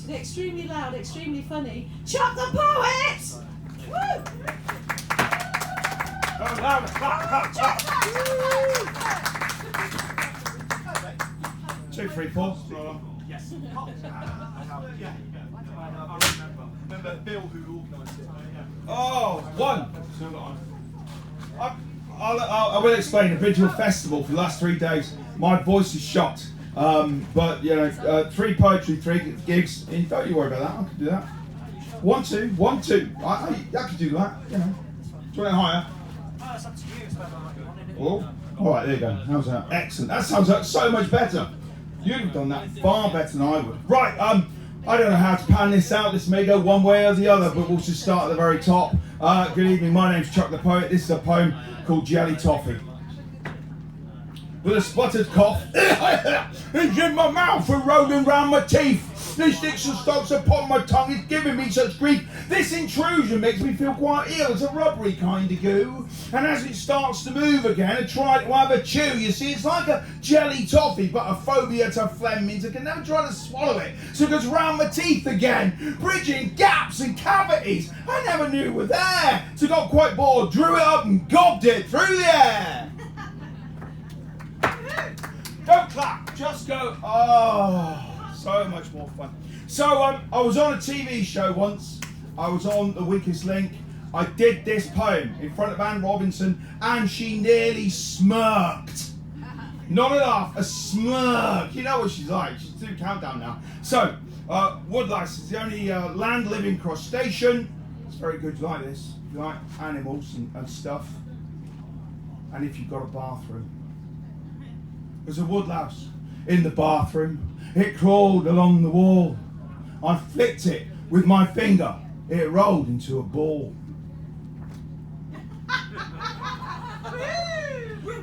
and extremely loud, extremely funny, Chuck the Poet! Woo! Oh, louder, clap, clap, clap. 2, 3, 4. Yes. Remember Bill who organised it. Oh, 1. I will explain. I've been to a festival for the last 3 days. My voice is shot. But, you know, 3 poetry, 3 gigs. Don't you worry about that. I can do that. 1, 2, 1, 2. I can do that, you know. Do you want it higher? Oh, it's up to you. Oh, all right, there you go. How's that? Excellent. That sounds like so much better. You'd have done that far better than I would. Right, I don't know how to pan this out. This may go one way or the other, but we'll just start at the very top. Good evening. My name's Chuck the Poet. This is a poem called Jelly Toffee. With a spluttered cough, it's in my mouth and rolling round my teeth. This sticks and stocks upon my tongue is giving me such grief. This intrusion makes me feel quite ill. It's a rubbery kind of goo. And as it starts to move again, I try to have a chew. You see, it's like a jelly toffee, but a phobia to phlegm means I can never try to swallow it. So it goes round my teeth again, bridging gaps and cavities I never knew were there. So got quite bored, drew it up and gobbed it through the air. Don't clap, just go. Oh, so much more fun. So I was on a TV show once. I was on The Weakest Link. I did this poem in front of Anne Robinson and she nearly smirked. Not a laugh, a smirk. You know what she's like. She's doing countdown now. So, woodlice is the only land-living crustacean. It's very good. You like this. You like animals and stuff. And if you've got a bathroom. There's a woodlouse in the bathroom. It crawled along the wall. I flicked it with my finger. It rolled into a ball.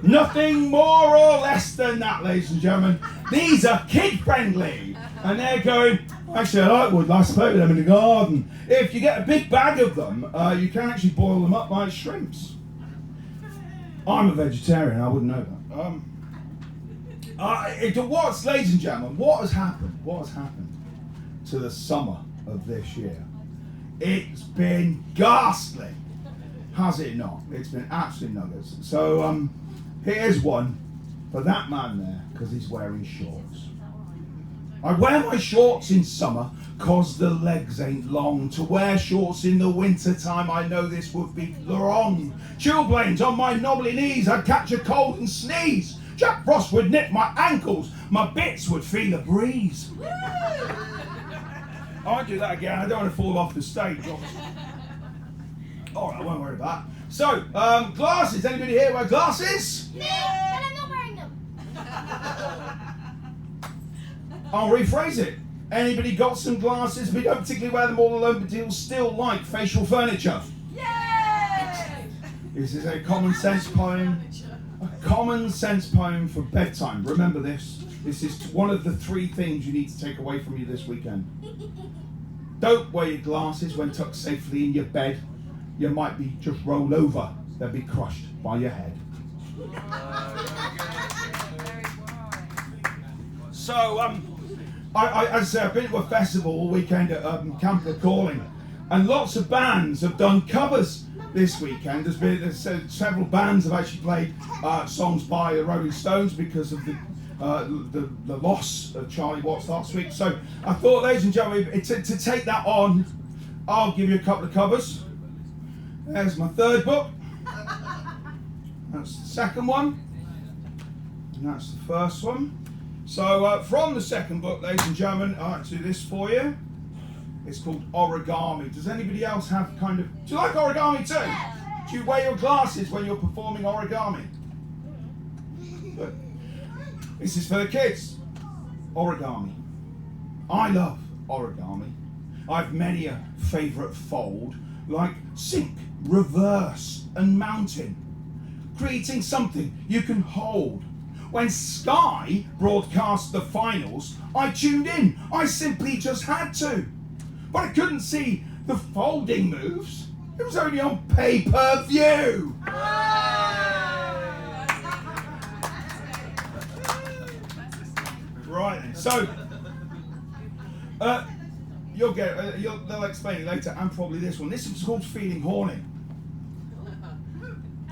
Nothing more or less than that, ladies and gentlemen. These are kid-friendly. And they're going, actually, I like woodlice. I play with them in the garden. If you get a big bag of them, you can actually boil them up like shrimps. I'm a vegetarian. I wouldn't know that. Ladies and gentlemen, what has happened? What has happened to the summer of this year? It's been ghastly, has it not? It's been absolute nuggets. So here's one for that man there, because he's wearing shorts. I wear my shorts in summer, cause the legs ain't long. To wear shorts in the winter time, I know this would be wrong. Chilblains on my knobbly knees, I'd catch a cold and sneeze. Jack Frost would nip my ankles, my bits would feel a breeze. I won't do that again, I don't want to fall off the stage. Alright, I won't worry about that. So, glasses, anybody here wear glasses? No, but I'm not wearing them. I'll rephrase it. Anybody got some glasses? We don't particularly wear them all alone, but you'll still like facial furniture. Yay! This is a common sense poem. A common sense poem for bedtime. Remember this. This is one of the 3 things you need to take away from you this weekend. Don't wear your glasses when tucked safely in your bed. You might be just roll over. They'll be crushed by your head. So, as I say, I've been to a festival all weekend at Camper Calling, and lots of bands have done covers this weekend. There's several bands have actually played songs by the Rolling Stones because of the loss of Charlie Watts last week. So I thought, ladies and gentlemen, to take that on, I'll give you a couple of covers. There's my 3rd book. That's the 2nd one. And that's the 1st one. So from the 2nd book, ladies and gentlemen, I'll do this for you. It's called Origami. Does anybody else have kind of... Do you like origami too? Yeah. Do you wear your glasses when you're performing origami? Good. This is for the kids. Origami. I love origami. I've many a favourite fold, like sink, reverse and mountain. Creating something you can hold. When Sky broadcast the finals, I tuned in. I simply just had to. But I couldn't see the folding moves. It was only on pay-per-view. Right then. So, You'll get. They'll explain it later, and probably this one. This is called feeling horny.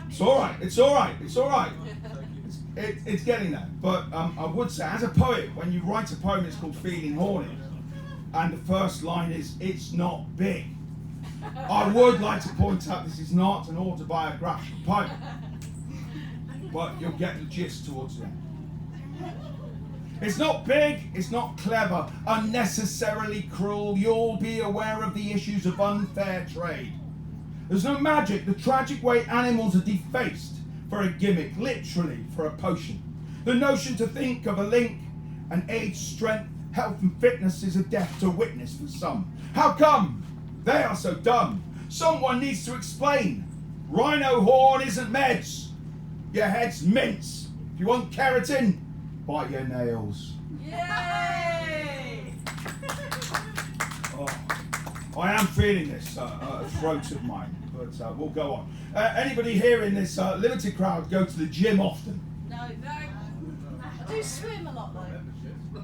It's all right. It's all right. It's all right. It's getting there. But I would say, as a poet, when you write a poem, it's called feeling horny, and the first line is, "It's not big." I would like to point out this is not an autobiographical poem, but you'll get the gist towards the end. It's not big, it's not clever, unnecessarily cruel. You'll be aware of the issues of unfair trade. There's no magic, the tragic way animals are defaced for a gimmick, literally for a potion. The notion to think of a link, an age, strength, health and fitness is a death to witness for some. How come they are so dumb? Someone needs to explain. Rhino horn isn't meds. Your head's mince. If you want keratin, bite your nails. Yay! Oh, I am feeling this throat of mine, but we'll go on. Anybody here in this limited crowd go to the gym often? No. I do swim a lot though.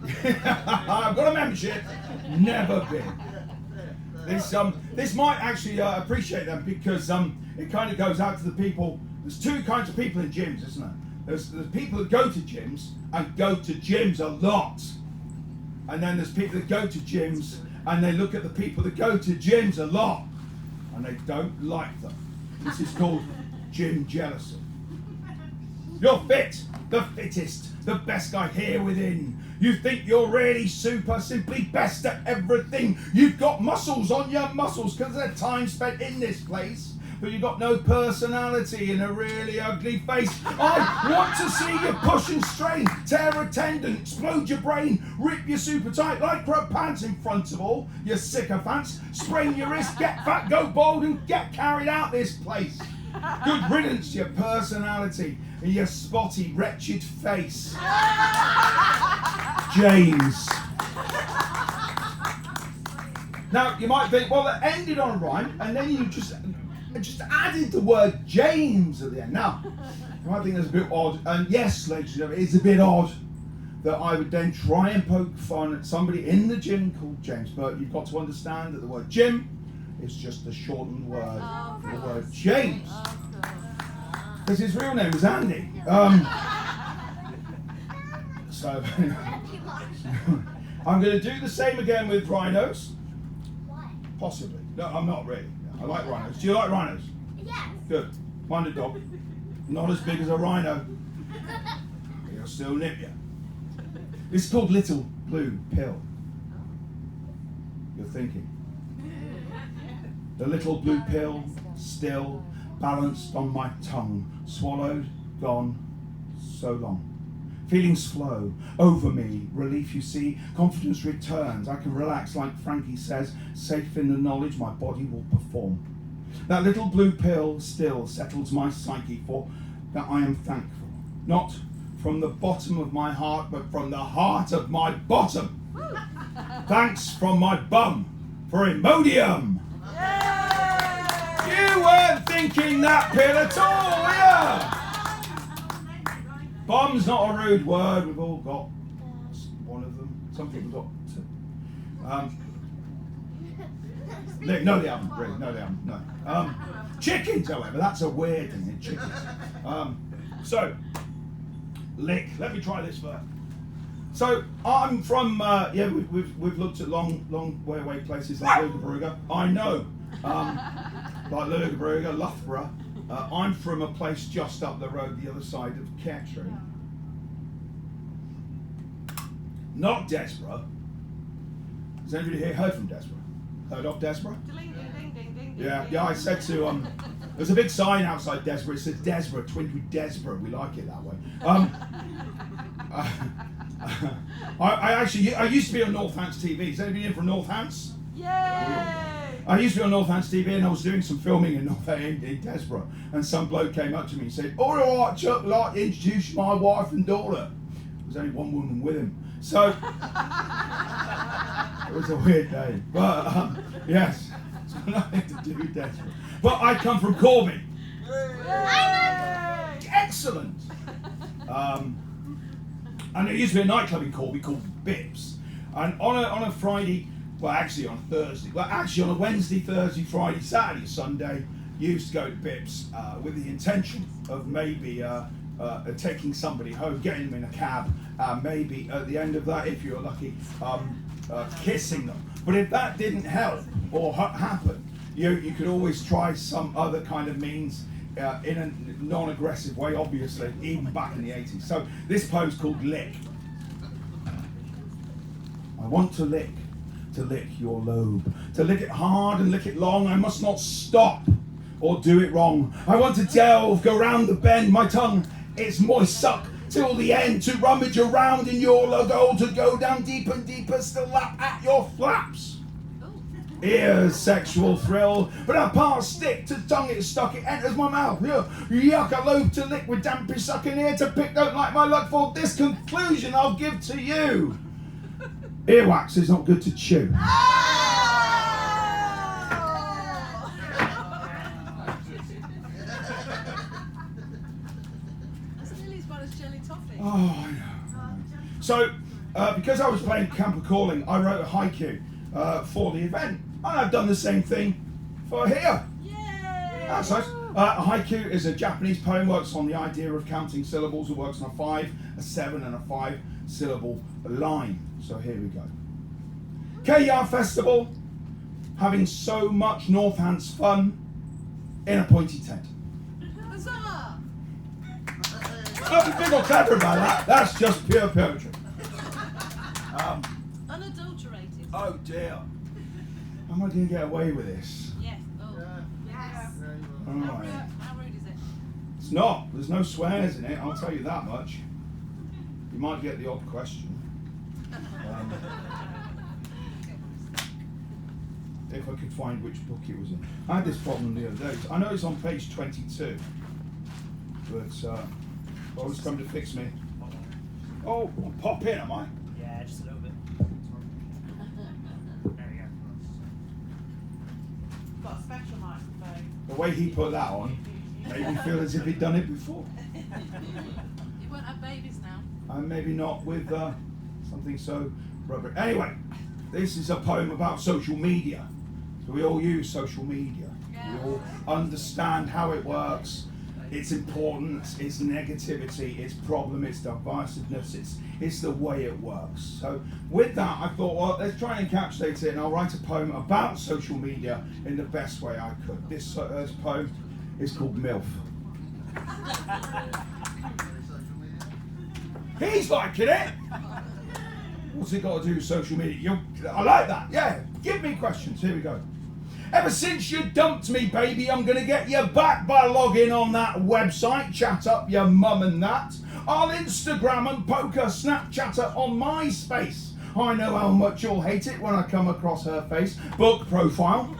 I've got a membership. Never been. This might actually appreciate them because it kind of goes out to the people. There's two kinds of people in gyms, isn't there? There's people that go to gyms and go to gyms a lot. And then there's people that go to gyms and they look at the people that go to gyms a lot and they don't like them. This is called gym jealousy. You're fit, the fittest, the best guy here within. You think you're really super, simply best at everything. You've got muscles on your muscles because of the time spent in this place. But you've got no personality and a really ugly face. I want to see you push and strain, tear a tendon, explode your brain, rip your super tight lycra pants in front of all your sycophants, sprain your wrist, get fat, go bald and get carried out this place. Good riddance to your personality and your spotty, wretched face. James. Now, you might think, well, it ended on a rhyme, and then you just added the word James at the end. Now, you might think that's a bit odd, and yes, ladies and gentlemen, it's a bit odd that I would then try and poke fun at somebody in the gym called James, but you've got to understand that the word Jim is just a shortened word for the word James. Because his real name was Andy. So, I'm going to do the same again with rhinos. Possibly. No, I'm not really. I like rhinos. Do you like rhinos? Yes. Good. Mind a dog. Not as big as a rhino. He'll still nip you. It's called Little Blue Pill. You're thinking. The little blue pill, still balanced on my tongue, swallowed, gone, so long. Feelings flow over me, relief you see, confidence returns. I can relax like Frankie says, safe in the knowledge my body will perform. That little blue pill still settles my psyche, for that I am thankful. Not from the bottom of my heart, but from the heart of my bottom. Thanks from my bum for Imodium. You weren't thinking that pill at all, were you? Bum's not a rude word. We've all got one of them. Some people got two. No, they haven't, really. No, they haven't. No. Chickens, however, that's a weird thing in chickens. So, lick. Let me try this first. So, I'm from, we've looked at long way away places like Lugabrugga. I know, like Lugabrugga, Loughborough. I'm from a place just up the road, the other side of Kettering. Not Desborough. Has anybody here heard from Desborough? Heard of Desborough? Yeah, I said to, there's a big sign outside Desborough, it says Desborough, twinned with Desborough, we like it that way. I used to be on Northants TV. Is anybody in from Northants? Yay! I used to be on Northants TV and I was doing some filming in Desborough, and some bloke came up to me and said, "All right, Chuck, I'd like to introduce my wife and daughter." There was only one woman with him. So, it was a weird day. But, yes, it's got nothing to do with Desborough. But I come from Corby. Excellent. And there used to be a nightclub in Corby called Bips. And on a Friday, well, actually on Thursday, well, actually on a Wednesday, Thursday, Friday, Saturday, Sunday, used to go to Bips with the intention of maybe taking somebody home, getting them in a cab, maybe at the end of that, if you're lucky, kissing them. But if that didn't help or happen, you could always try some other kind of means in a non-aggressive way, obviously, even back in the 80s. So this poem's called Lick. I want to lick your lobe, to lick it hard and lick it long. I must not stop or do it wrong. I want to delve, go round the bend, my tongue, its moist suck till the end, to rummage around in your logo, to go down deeper and deeper, still lap at your flaps. Ears, sexual thrill, but I pass stick to tongue, it stuck, it enters my mouth. Yuck, a lobe to lick with dampy sucking ear to pick, don't like my luck, for this conclusion I'll give to you. Earwax is not good to chew. That's nearly as bad as jelly toffee. Oh, I know. So, because I was playing Camper Calling, I wrote a haiku for the event. And I've done the same thing for here. Yay! That's nice. A haiku is a Japanese poem, works on the idea of counting syllables. It works on a 5, a 7, and a 5 syllable line. So here we go. K-Yard Festival, having so much Northampton fun in a pointy tent. Huzzah! Nothing big or clever about that. That's just pure poetry. Unadulterated. Oh dear. Am I going to get away with this? Yes. Oh. Yes. All right. How rude is it? It's not. There's no swears in it, I'll tell you that much. You might get the odd question. If I could find which book it was in. I had this problem the other day. I know it's on page 22, but always come to fix me. Oh, I'll pop in, am I? Yeah, just a little bit. There we go. Got a special microphone. The way he put that on made me feel as if he'd done it before. You won't have babies now. And maybe not with something so rubber. Anyway, this is a poem about social media. So we all use social media. We all understand how it works, its importance, its negativity, its problem, its divisiveness, it's the way it works. So with that, I thought, well, let's try and encapsulate it, and I'll write a poem about social media in the best way I could. This poem is called MILF. He's liking it. What's it got to do with social media? I like that. Yeah, give me questions. Here we go. Ever since you dumped me, baby, I'm going to get you back by logging on that website. Chat up your mum and that. I'll Instagram and poke a Snapchatter on MySpace. I know how much you'll hate it when I come across her Facebook profile.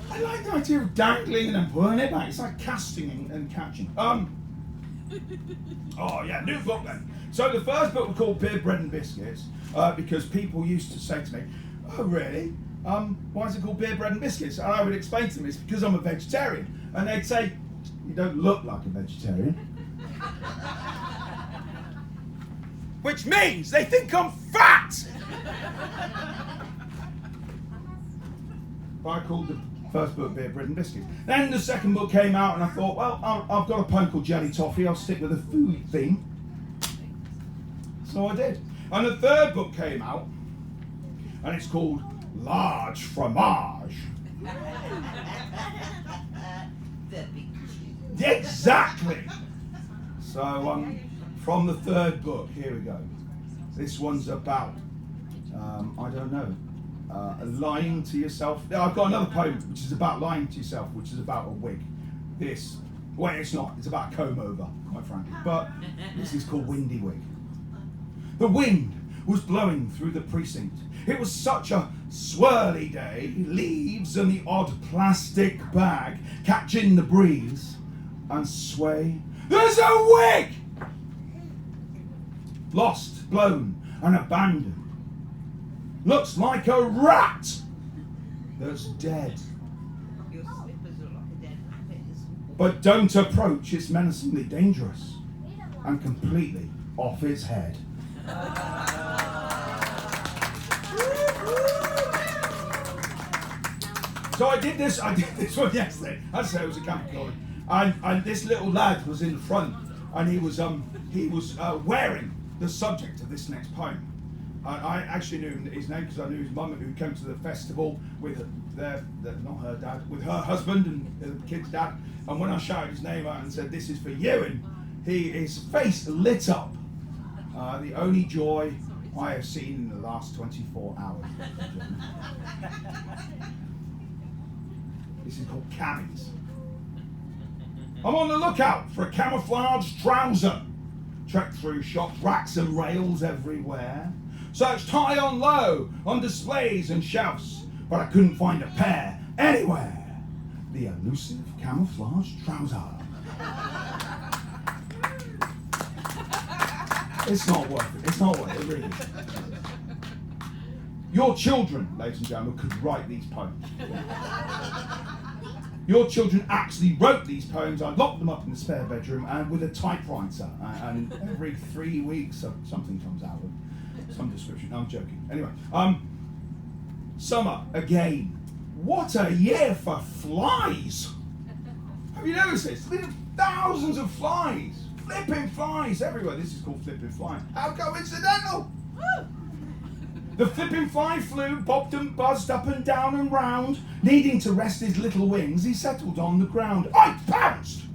I like the idea of dangling and then pulling it back. It's like casting and catching. Oh yeah, new book then. So the first book was called Beer, Bread and Biscuits because people used to say to me, oh really? Why is it called Beer, Bread and Biscuits? And I would explain to them, it's because I'm a vegetarian. And they'd say, you don't look like a vegetarian. Which means they think I'm fat! But I called the first book Beer, Bread and Biscuits. Then the second book came out and I thought, well, I've got a poem called Jelly Toffee, I'll stick with a food theme. So I did. And the third book came out and it's called Large Fromage. Exactly! So from the third book, here we go. This one's about, I don't know, lying to yourself. I've got another poem which is about lying to yourself, which is about a wig. Well, it's not. It's about a comb over, quite frankly. But this is called Windy Wig. The wind was blowing through the precinct. It was such a swirly day. Leaves and the odd plastic bag catching the breeze and sway. There's a wig! Lost, blown, and abandoned. Looks like a rat that's dead. Your slippers are like a dead rabbit's. But don't approach, it's menacingly dangerous and completely off its head. So I did this one yesterday. I'd say it was a camp going. And this little lad was in the front, and he was wearing the subject of this next poem. I actually knew his name because I knew his mum, who came to the festival with not her dad, with her husband and the kid's dad. And when I shouted his name out and said, "This is for you," and his face lit up. The only joy I have seen in the last 24 hours. This is called camis. I'm on the lookout for a camouflage trouser. Trekked through shops, racks and rails everywhere. Searched high on low, on displays and shelves, but I couldn't find a pair anywhere. The elusive camouflage trouser. It's not worth it. It's not worth it, really. Your children, ladies and gentlemen, could write these poems. Your children actually wrote these poems. I locked them up in the spare bedroom and with a typewriter. And every 3 weeks something comes out with some description. No, I'm joking. Anyway, summer again. What a year for flies! Have you noticed this? There are thousands of flies. Flipping flies everywhere. This is called flipping fly. How coincidental! The flipping fly flew, bobbed and buzzed up and down and round. Needing to rest his little wings, he settled on the ground. I pounced!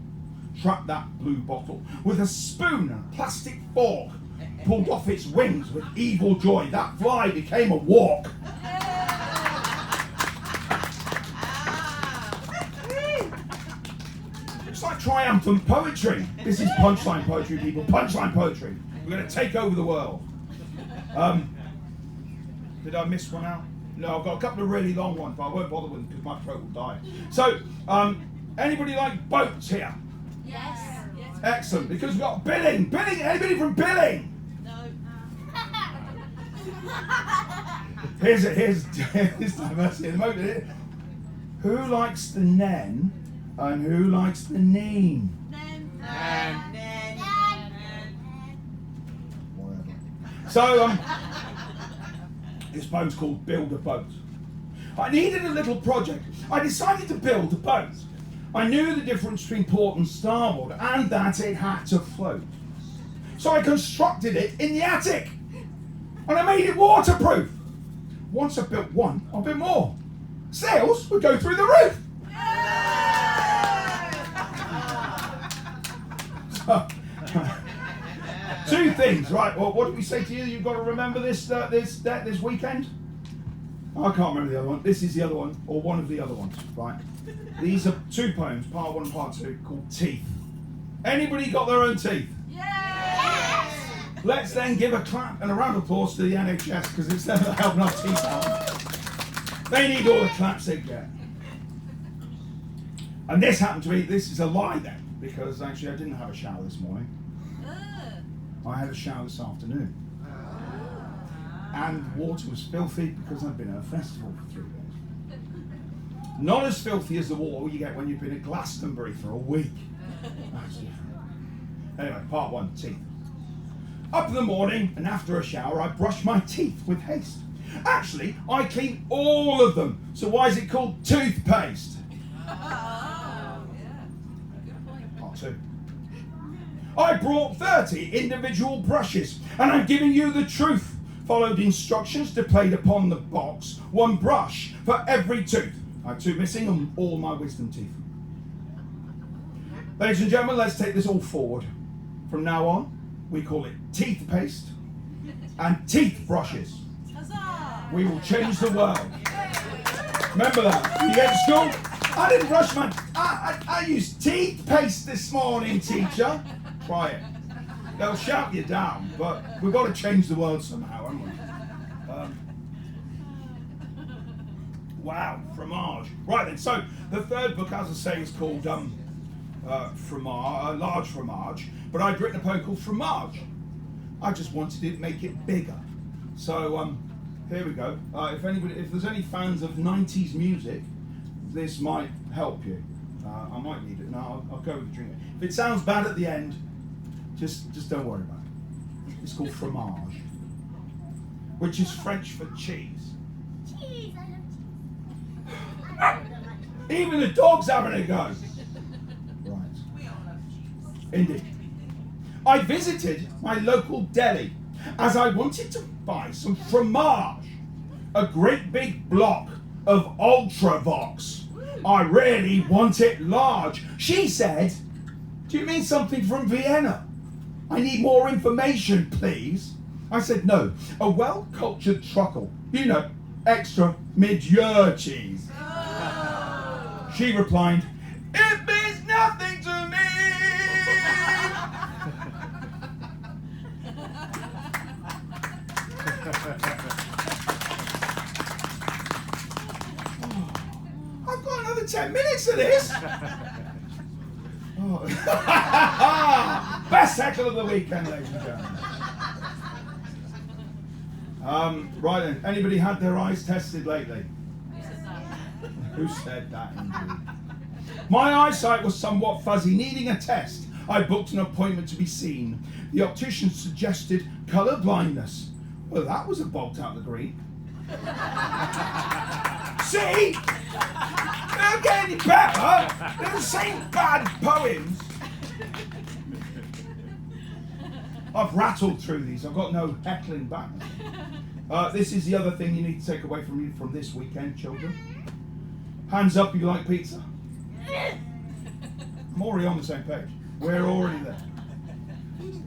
Trapped that blue bottle with a spoon and a plastic fork. Pulled off its wings with evil joy. That fly became a walk. It's like triumphant poetry. This is punchline poetry, people. Punchline poetry. We're going to take over the world. Did I miss one out? No, I've got a couple of really long ones, but I won't bother with them because my throat will die. So, anybody like boats here? Yes. Excellent, because we've got Billing. Billing, anybody from Billing? Here's diversity in the moment. Who likes the nen and who likes the neen? Whatever. So, this poem's called Build a Boat. I needed a little project. I decided to build a boat. I knew the difference between port and starboard and that it had to float. So I constructed it in the attic. And I made it waterproof. Once I built one, I'll build more. Sails would go through the roof. Two things, right? Well, what did we say to you? You've got to remember this weekend. I can't remember the other one. This is the other one, or one of the other ones, right? These are two poems, part one and part two, called Teeth. Anybody got their own teeth? Yes! Let's then give a clap and a round of applause to the NHS because it's them that are helping our teeth out. They need all the claps they get. And this happened to me. This is a lie then, because actually I didn't have a shower this morning. I had a shower this afternoon. And water was filthy because I'd been at a festival for 3 days. Not as filthy as the water you get when you've been at Glastonbury for a week. That's different. Anyway, part one, teeth. Up in the morning and after a shower, I brush my teeth with haste. Actually, I clean all of them. So why is it called toothpaste? Part two. I brought 30 individual brushes, and I'm giving you the truth. Followed instructions displayed upon the box. One brush for every tooth. I have two missing and all my wisdom teeth. Ladies and gentlemen, let's take this all forward. From now on, we call it teeth paste and teeth brushes. We will change the world. Remember that. When you get to school, I didn't brush my... I used teeth paste this morning, teacher. Try it. They'll shout you down, but we've got to change the world somehow, haven't we? Wow, Fromage. Right then, so the third book, as I say, is called Fromage, Large Fromage, but I'd written a poem called Fromage. I just wanted to make it bigger. So here we go. If there's any fans of 90s music, this might help you. I might need it. No, I'll go with the drink. If it sounds bad at the end, just don't worry about it. It's called fromage, which is French for cheese. Cheese, I love cheese. Even the dog's having a go. Right. We all love cheese. Indeed. I visited my local deli as I wanted to buy some fromage, a great big block of Ultravox. I really want it large. She said, "Do you mean something from Vienna? I need more information, please." I said, "No, a well-cultured truckle, you know, extra mid-year cheese." She replied, "It means nothing to me." I've got another 10 minutes of this. Oh. Best heckle of the weekend, ladies and gentlemen. Right then, anybody had their eyes tested lately? Who said that indeed? My eyesight was somewhat fuzzy, needing a test. I booked an appointment to be seen. The optician suggested colour blindness. Well, that was a bolt out of the green. See? They don't get any better. They're the same bad poems. I've rattled through these. I've got no heckling back. This is the other thing you need to take away from this weekend, children. Hands up if you like pizza. I'm already on the same page. We're already there.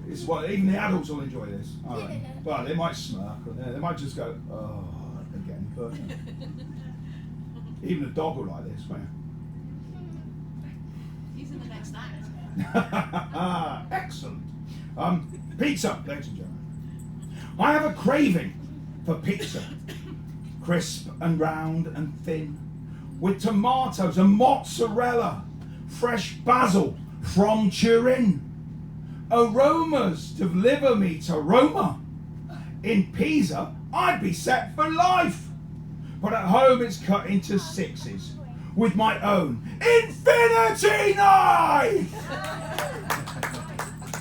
It's what even the adults will enjoy this. Well, they might smirk, or they might just go, "Oh," again. But even a dog will like this, won't it? He's in the next act. Excellent. Pizza, ladies and gentlemen. I have a craving for pizza. Crisp and round and thin, with tomatoes and mozzarella, fresh basil from Turin. Aromas to deliver me to Roma. In Pisa, I'd be set for life. But at home it's cut into sixes with my own infinity knife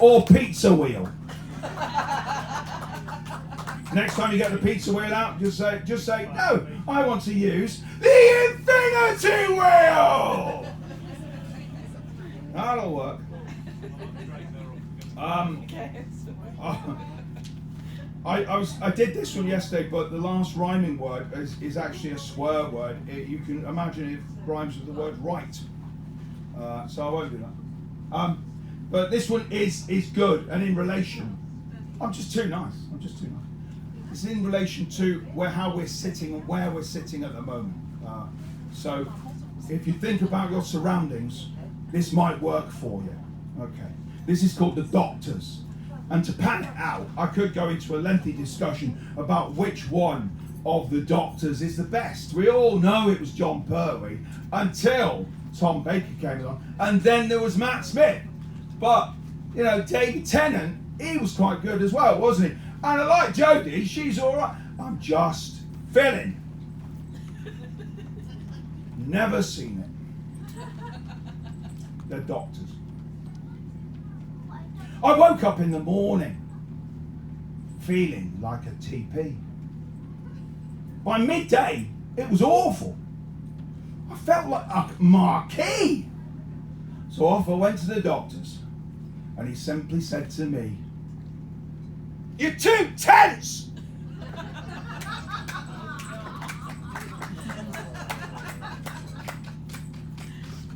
or pizza wheel. Next time you get the pizza wheel out, just say, "No, I want to use the infinity wheel." That'll work. I did this one yesterday, but the last rhyming word is actually a swear word. You can imagine it rhymes with the word right. So I won't do that. But this one is good, and in relation. I'm just too nice. It's in relation to how we're sitting and where we're sitting at the moment. So if you think about your surroundings, this might work for you. Okay. This is called The Doctors. And to pan it out, I could go into a lengthy discussion about which one of the Doctors is the best. We all know it was John Pertwee until Tom Baker came along. And then there was Matt Smith. But, David Tennant, he was quite good as well, wasn't he? And I like Jodie, she's all right. I'm just filling. Never seen it. The Doctors. I woke up in the morning feeling like a TP. By midday, it was awful. I felt like a marquee. So off I went to the doctor's, and he simply said to me, "You're too tense!"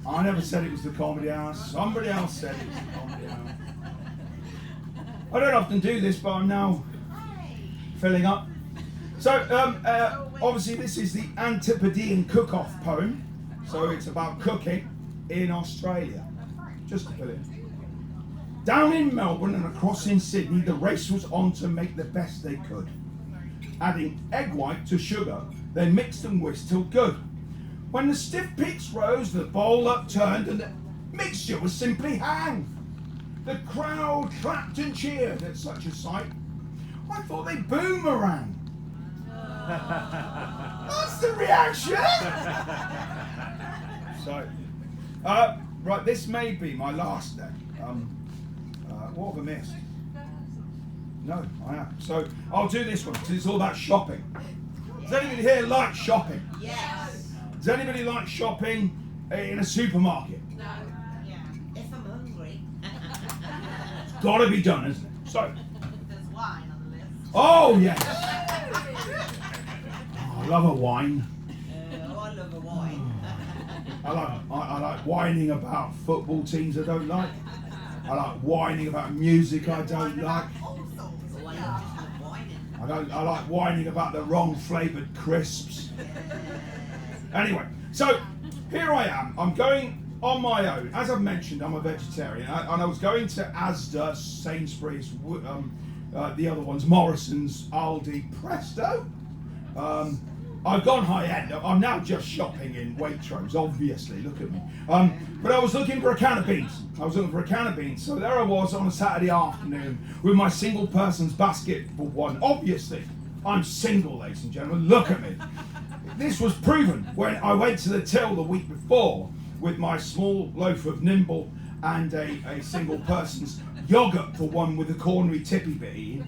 I never said it was the comedy hour. Somebody else said it was the comedy hour. I don't often do this, but I'm now filling up. So, obviously this is the Antipodean cook-off poem. So it's about cooking in Australia. Just to fill it. Down in Melbourne and across in Sydney, the race was on to make the best they could. Adding egg white to sugar, they mixed and whisked till good. When the stiff peaks rose, the bowl upturned and the mixture was simply hang. The crowd clapped and cheered at such a sight. I thought they'd boomerang. That's the reaction. So, right, this may be my last day. What have I missed? No, I haven't. So I'll do this one because it's all about shopping. Does anybody here like shopping? Yes. Does anybody like shopping in a supermarket? No. Yeah. If I'm hungry. It's got to be done, isn't it? So, There's wine on the list. oh yes. Oh, I love a wine. I love a wine. I like whining about football teams I don't like. I like whining about music I don't like. All sorts of wine. I just love whining. I like whining about the wrong flavoured crisps. Anyway, so here I am. I'm going on my own. As I've mentioned, I'm a vegetarian, and I was going to Asda, Sainsbury's, the other ones, Morrison's, Aldi, Presto. I've gone high end. I'm now just shopping in Waitrose, obviously. Look at me. But I was looking for a can of beans. So there I was on a Saturday afternoon with my single person's basket for one. Obviously, I'm single, ladies and gentlemen. Look at me. This was proven when I went to the till the week before with my small loaf of Nimble and a single person's yogurt for one with a cornery tippy bit in.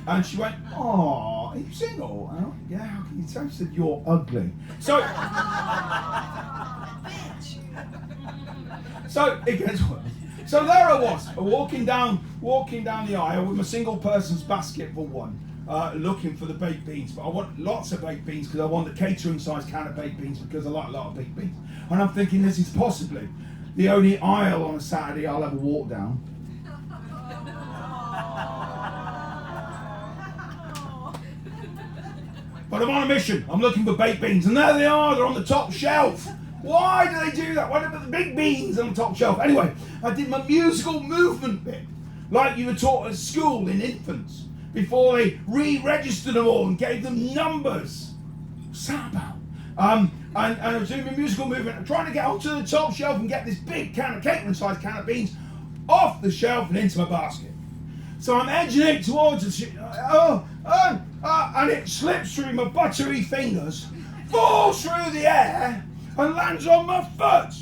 And she went, "Oh, are you single?" And I went, "Yeah, how can you tell?" She said, "You're ugly." So it gets worse. So there I was, walking down the aisle with my single person's basket for one, looking for the baked beans. But I want lots of baked beans because I want the catering size can of baked beans because I like a lot of baked beans. And I'm thinking this is possibly the only aisle on a Saturday I'll ever walk down. But I'm on a mission. I'm looking for baked beans, and there they are. They're on the top shelf. Why do they do that? Why don't they put the big beans on the top shelf? Anyway, I did my musical movement bit, like you were taught at school in infants, before they re-registered them all and gave them numbers. What's that about? And I was doing my musical movement. I'm trying to get onto the top shelf and get this big catering-sized can of beans off the shelf and into my basket. So I'm edging it towards the and it slips through my buttery fingers, falls through the air, and lands on my foot.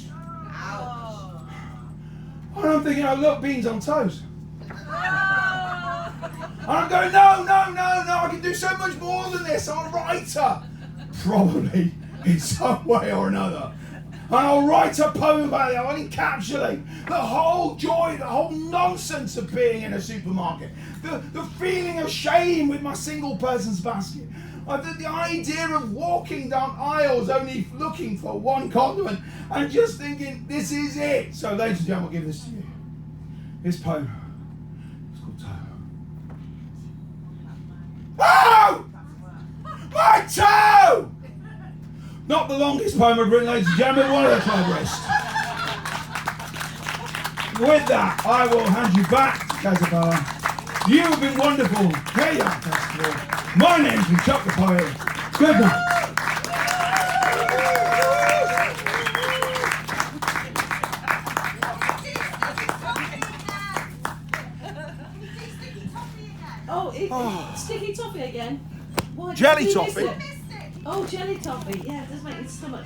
Ouch. And I'm thinking, oh look, beans on toast. And I'm going, no, I can do so much more than this. I'm a writer. Probably, in some way or another. And I'll write a poem about it. I'll encapsulate the whole joy, the whole nonsense of being in a supermarket. The feeling of shame with my single person's basket. The idea of walking down aisles only looking for one condiment and just thinking, this is it. So ladies and gentlemen, I'll give this to you. This poem. It's called Toe. Oh! My toe! Not the longest poem I've written, ladies and gentlemen, one of the cleverest. With that, I will hand you back to Casabella. You have been wonderful. Hey, young festival. My name's been Chuck the Poet. Good night. Oh, sticky toffee again. Why, Jelly did you miss toffee? it? Oh, jelly toffee. Yeah, it does make your stomach